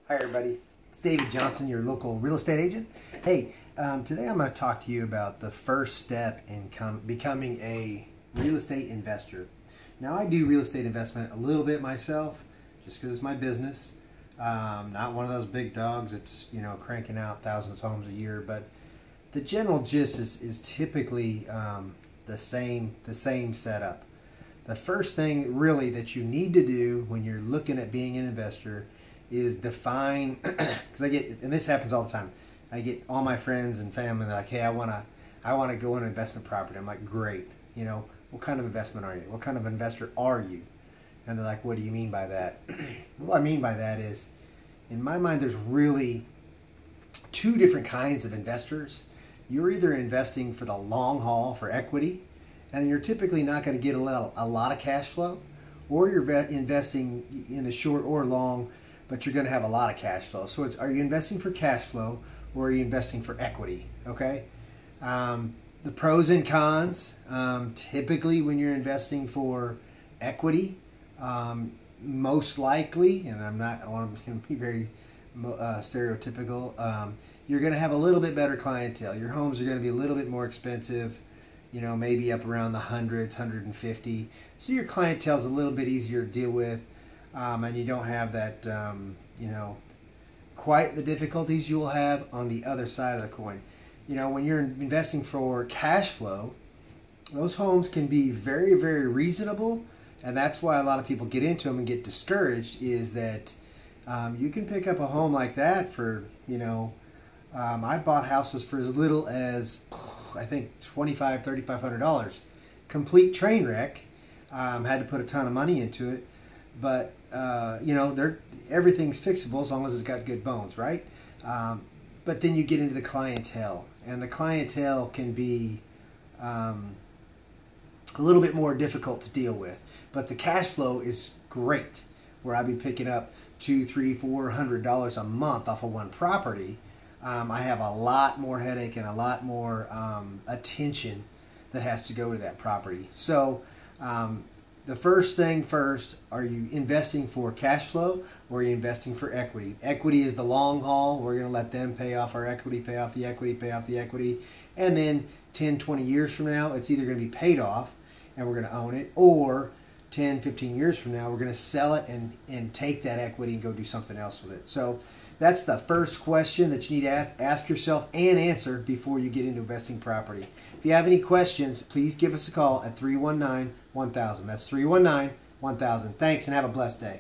Hi everybody, it's David Johnson, your local real estate agent. Hey, today I'm going to talk to you about the first step in becoming a real estate investor. Now I do real estate investment a little bit myself, just because it's my business. Not one of those big dogs that's cranking out thousands of homes a year, but the general gist is typically the same setup. The first thing really that you need to do when you're looking at being an investor is define, because and this happens all the time, I get all my friends and family like, hey, I want to go into investment property. I'm like, great, what kind of investment are you? What kind of investor are you? And they're like, what do you mean by that? What I mean by that is, in my mind, there's really two different kinds of investors. You're either investing for the long haul for equity, and you're typically not going to get a lot of cash flow, or you're investing in the short or long, but you're going to have a lot of cash flow. So are you investing for cash flow, or are you investing for equity? Okay. The pros and cons, typically when you're investing for equity, most likely, and I want to be very stereotypical, you're going to have a little bit better clientele. Your homes are going to be a little bit more expensive, maybe up around the hundreds, 150. So your clientele is a little bit easier to deal with, and you don't have that, quite the difficulties you'll have on the other side of the coin. When you're investing for cash flow, those homes can be very, very reasonable, and that's why a lot of people get into them and get discouraged, is that you can pick up a home like that for, I bought houses for as little as, I think, $2,500, $3,500. Complete train wreck. Had to put a ton of money into it, but everything's fixable as long as it's got good bones, right? But then you get into the clientele, and the clientele can be a little bit more difficult to deal with. But the cash flow is great, where I'd be picking up $200, $300, $400 a month off of one property. I have a lot more headache and a lot more attention that has to go to that property. So the first thing first, are you investing for cash flow, or are you investing for equity? Equity is the long haul. We're going to let them pay off our equity, pay off the equity, pay off the equity. And then 10, 20 years from now, it's either going to be paid off and we're going to own it, or 10, 15 years from now, we're going to sell it and take that equity and go do something else with it. So that's the first question that you need to ask yourself and answer before you get into investing property. If you have any questions, please give us a call at 319-1000. That's 319-1000. Thanks, and have a blessed day.